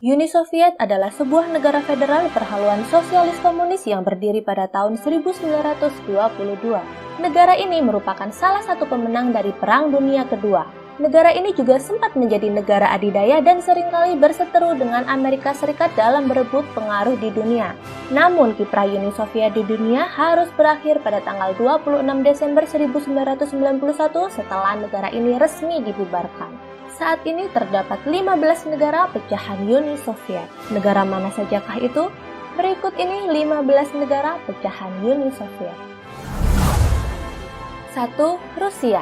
Uni Soviet adalah sebuah negara federal perhaluan sosialis komunis yang berdiri pada tahun 1922. Negara ini merupakan salah satu pemenang dari Perang Dunia Kedua. Negara ini juga sempat menjadi negara adidaya dan seringkali berseteru dengan Amerika Serikat dalam berebut pengaruh di dunia. Namun, kiprah Uni Soviet di dunia harus berakhir pada tanggal 26 Desember 1991 setelah negara ini resmi dibubarkan. Saat ini terdapat 15 negara pecahan Uni Soviet. Negara mana sajakah itu? Berikut ini 15 negara pecahan Uni Soviet. 1. Rusia.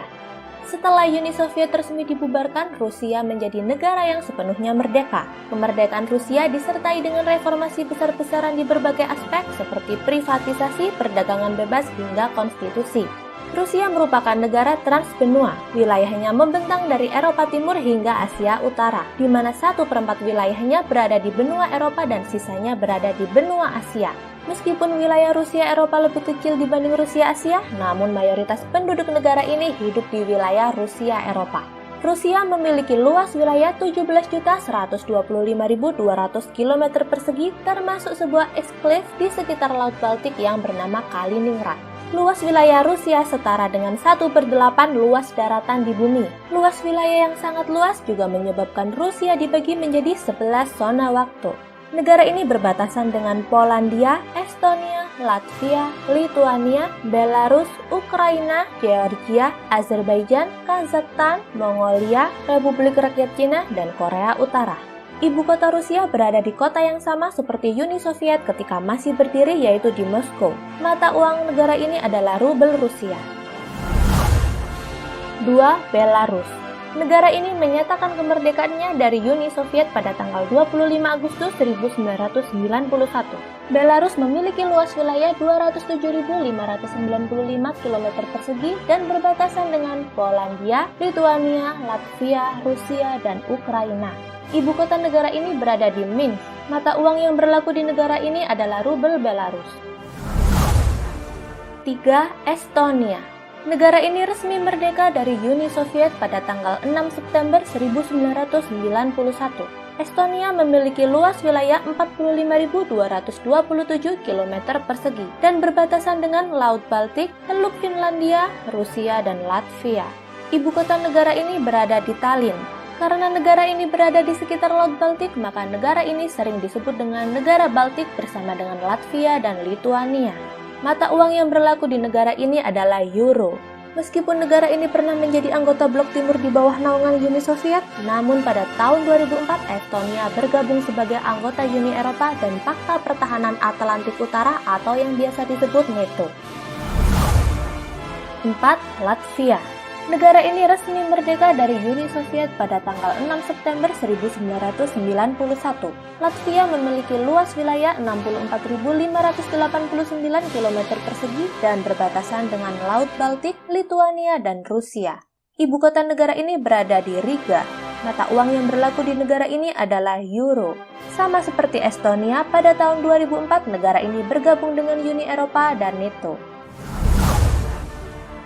Setelah Uni Soviet resmi dibubarkan, Rusia menjadi negara yang sepenuhnya merdeka. Kemerdekaan Rusia disertai dengan reformasi besar-besaran di berbagai aspek seperti privatisasi, perdagangan bebas, hingga konstitusi. Rusia merupakan negara transbenua. Wilayahnya membentang dari Eropa Timur hingga Asia Utara, di mana 1/4 wilayahnya berada di benua Eropa dan sisanya berada di benua Asia. Meskipun wilayah Rusia Eropa lebih kecil dibanding Rusia Asia, namun mayoritas penduduk negara ini hidup di wilayah Rusia Eropa. Rusia memiliki luas wilayah 17.125.200 km persegi, termasuk sebuah eksklave di sekitar Laut Baltik yang bernama Kaliningrad. Luas wilayah Rusia setara dengan 1/8 luas daratan di bumi. Luas wilayah yang sangat luas juga menyebabkan Rusia dibagi menjadi 11 zona waktu. Negara ini berbatasan dengan Polandia, Estonia, Latvia, Lituania, Belarus, Ukraina, Georgia, Azerbaijan, Kazakhstan, Mongolia, Republik Rakyat Cina, dan Korea Utara. Ibu kota Rusia berada di kota yang sama seperti Uni Soviet ketika masih berdiri, yaitu di Moskow. Mata uang negara ini adalah rubel Rusia. 2. Belarus. Negara ini menyatakan kemerdekaannya dari Uni Soviet pada tanggal 25 Agustus 1991. Belarus memiliki luas wilayah 207.595 km persegi dan berbatasan dengan Polandia, Lituania, Latvia, Rusia, dan Ukraina. Ibu kota negara ini berada di Minsk. Mata uang yang berlaku di negara ini adalah rubel Belarus. 3. Estonia. Negara ini resmi merdeka dari Uni Soviet pada tanggal 6 September 1991. Estonia memiliki luas wilayah 45.227 km persegi dan berbatasan dengan Laut Baltik, Teluk Finlandia, Rusia, dan Latvia. Ibu kota negara ini berada di Tallinn. Karena negara ini berada di sekitar Laut Baltik, maka negara ini sering disebut dengan negara Baltik bersama dengan Latvia dan Lituania. Mata uang yang berlaku di negara ini adalah euro. Meskipun negara ini pernah menjadi anggota Blok Timur di bawah naungan Uni Soviet, namun pada tahun 2004 Estonia bergabung sebagai anggota Uni Eropa dan Pakta Pertahanan Atlantik Utara atau yang biasa disebut NATO. 4. Latvia. Negara ini resmi merdeka dari Uni Soviet pada tanggal 6 September 1991. Latvia memiliki luas wilayah 64.589 km persegi dan berbatasan dengan Laut Baltik, Lituania, dan Rusia. Ibu kota negara ini berada di Riga. Mata uang yang berlaku di negara ini adalah euro. Sama seperti Estonia, pada tahun 2004 negara ini bergabung dengan Uni Eropa dan NATO.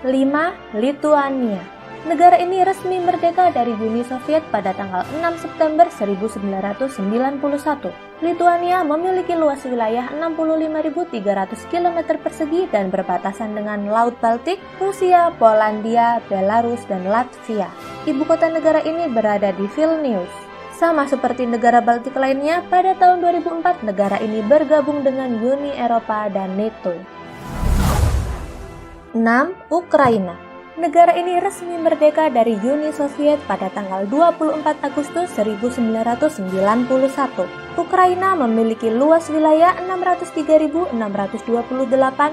5. Lituania. Negara ini resmi merdeka dari Uni Soviet pada tanggal 6 September 1991. Lituania memiliki luas wilayah 65.300 km persegi dan berbatasan dengan Laut Baltik, Rusia, Polandia, Belarus, dan Latvia. Ibu kota negara ini berada di Vilnius. Sama seperti negara Baltik lainnya, pada tahun 2004 negara ini bergabung dengan Uni Eropa dan NATO. 6. Ukraina. Negara ini resmi merdeka dari Uni Soviet pada tanggal 24 Agustus 1991. Ukraina memiliki luas wilayah 603.628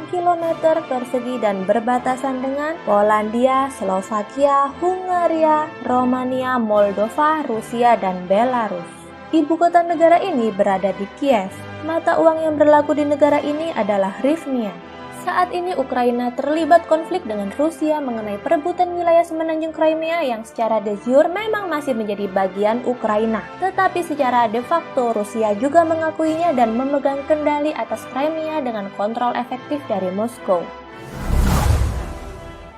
km persegi dan berbatasan dengan Polandia, Slovakia, Hungaria, Romania, Moldova, Rusia, dan Belarus. Ibu kota negara ini berada di Kiev. Mata uang yang berlaku di negara ini adalah hryvnia. Saat ini Ukraina terlibat konflik dengan Rusia mengenai perebutan wilayah semenanjung Crimea yang secara de jure memang masih menjadi bagian Ukraina. Tetapi secara de facto Rusia juga mengakuinya dan memegang kendali atas Crimea dengan kontrol efektif dari Moskow.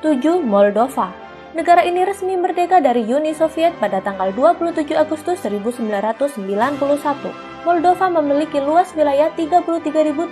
7. Moldova. Negara ini resmi merdeka dari Uni Soviet pada tanggal 27 Agustus 1991. Moldova memiliki luas wilayah 33.846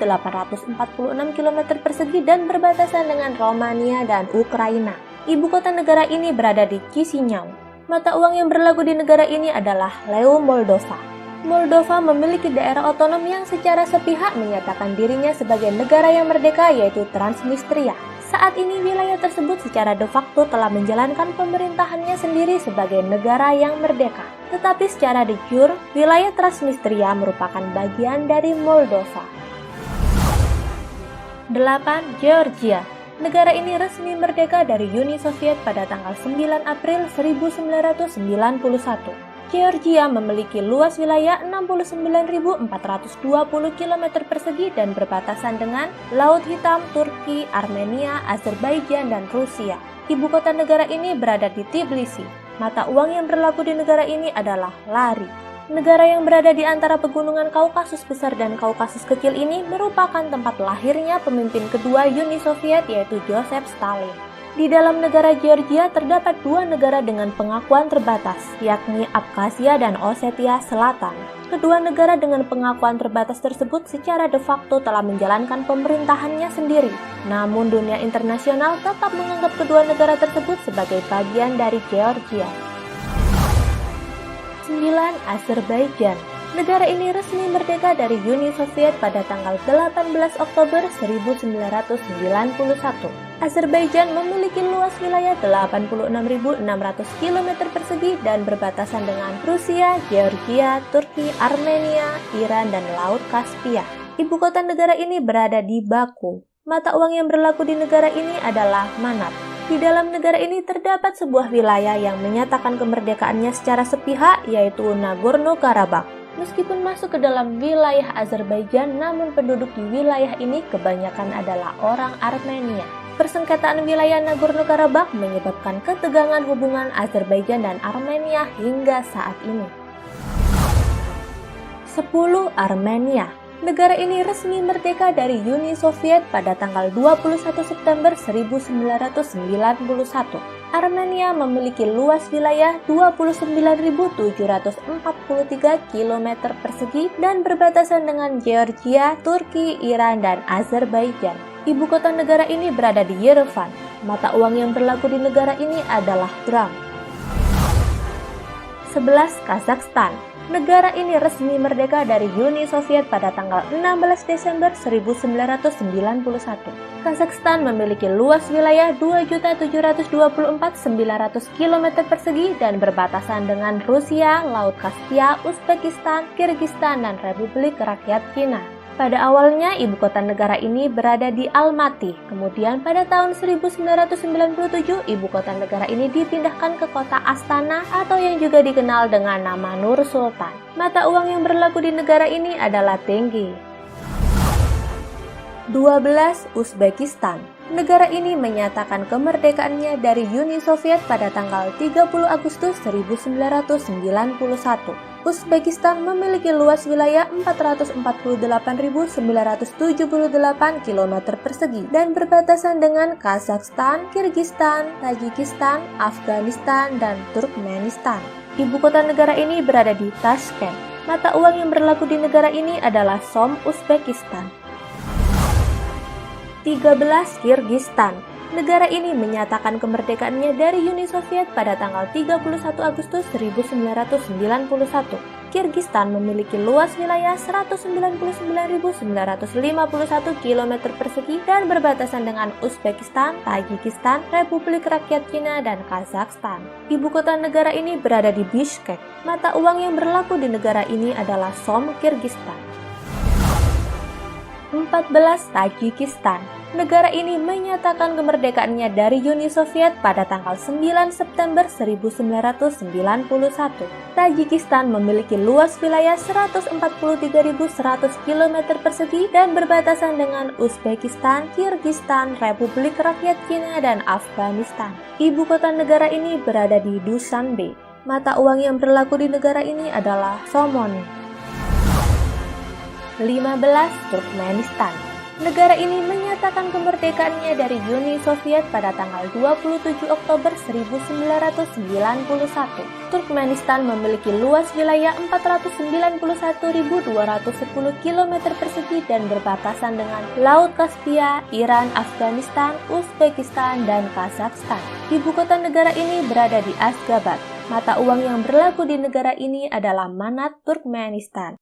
km persegi dan berbatasan dengan Romania dan Ukraina. Ibu kota negara ini berada di Chisinau. Mata uang yang berlaku di negara ini adalah Leu Moldova. Moldova memiliki daerah otonom yang secara sepihak menyatakan dirinya sebagai negara yang merdeka, yaitu Transnistria. Saat ini wilayah tersebut secara de facto telah menjalankan pemerintahannya sendiri sebagai negara yang merdeka. Tetapi secara de jure, wilayah Transnistria merupakan bagian dari Moldova. 8. Georgia. Negara ini resmi merdeka dari Uni Soviet pada tanggal 9 April 1991. Georgia memiliki luas wilayah 69.420 km persegi dan berbatasan dengan Laut Hitam, Turki, Armenia, Azerbaijan, dan Rusia. Ibu kota negara ini berada di Tbilisi. Mata uang yang berlaku di negara ini adalah lari. Negara yang berada di antara pegunungan Kaukasus Besar dan Kaukasus Kecil ini merupakan tempat lahirnya pemimpin kedua Uni Soviet, yaitu Joseph Stalin. Di dalam negara Georgia terdapat dua negara dengan pengakuan terbatas, yakni Abkhazia dan Ossetia Selatan. Kedua negara dengan pengakuan terbatas tersebut secara de facto telah menjalankan pemerintahannya sendiri. Namun dunia internasional tetap menganggap kedua negara tersebut sebagai bagian dari Georgia. 9. Azerbaijan. Negara ini resmi merdeka dari Uni Soviet pada tanggal 18 Oktober 1991. Azerbaijan memiliki luas wilayah 86.600 km persegi dan berbatasan dengan Rusia, Georgia, Turki, Armenia, Iran, dan Laut Kaspia. Ibu kota negara ini berada di Baku. Mata uang yang berlaku di negara ini adalah manat. Di dalam negara ini terdapat sebuah wilayah yang menyatakan kemerdekaannya secara sepihak, yaitu Nagorno-Karabakh. Meskipun masuk ke dalam wilayah Azerbaijan, namun penduduk di wilayah ini kebanyakan adalah orang Armenia. Persengketaan wilayah Nagorno-Karabakh menyebabkan ketegangan hubungan Azerbaijan dan Armenia hingga saat ini. 10. Armenia. Negara ini resmi merdeka dari Uni Soviet pada tanggal 21 September 1991. Armenia memiliki luas wilayah 29.743 km persegi dan berbatasan dengan Georgia, Turki, Iran, dan Azerbaijan. Ibu kota negara ini berada di Yerevan. Mata uang yang berlaku di negara ini adalah dram. 11. Kazakhstan. Negara ini resmi merdeka dari Uni Soviet pada tanggal 16 Desember 1991. Kazakhstan memiliki luas wilayah 2.724.900 km persegi dan berbatasan dengan Rusia, Laut Kaspia, Uzbekistan, Kirgistan, dan Republik Rakyat Cina. Pada awalnya, ibu kota negara ini berada di Almaty. Kemudian pada tahun 1997, ibu kota negara ini dipindahkan ke kota Astana atau yang juga dikenal dengan nama Nur Sultan. Mata uang yang berlaku di negara ini adalah tenge. 12. Uzbekistan. Negara ini menyatakan kemerdekaannya dari Uni Soviet pada tanggal 30 Agustus 1991. Uzbekistan memiliki luas wilayah 448.978 km persegi dan berbatasan dengan Kazakhstan, Kirgistan, Tajikistan, Afghanistan, dan Turkmenistan. Ibu kota negara ini berada di Tashkent. Mata uang yang berlaku di negara ini adalah Som Uzbekistan. 13. Kirgistan. Negara ini menyatakan kemerdekaannya dari Uni Soviet pada tanggal 31 Agustus 1991. Kirgistan memiliki luas wilayah 199.951 km persegi dan berbatasan dengan Uzbekistan, Tajikistan, Republik Rakyat Cina, dan Kazakhstan. Ibu kota negara ini berada di Bishkek. Mata uang yang berlaku di negara ini adalah Som Kirgistan. 14. Tajikistan. Negara ini menyatakan kemerdekaannya dari Uni Soviet pada tanggal 9 September 1991. Tajikistan memiliki luas wilayah 143.100 km persegi dan berbatasan dengan Uzbekistan, Kirgistan, Republik Rakyat Cina, dan Afghanistan. Ibu kota negara ini berada di Dushanbe. Mata uang yang berlaku di negara ini adalah somon. 15. Turkmenistan. Negara ini menyatakan kemerdekaannya dari Uni Soviet pada tanggal 27 Oktober 1991. Turkmenistan memiliki luas wilayah 491.210 km persegi dan berbatasan dengan Laut Kaspia, Iran, Afghanistan, Uzbekistan, dan Kazakhstan. Ibu kota negara ini berada di Ashgabat. Mata uang yang berlaku di negara ini adalah manat Turkmenistan.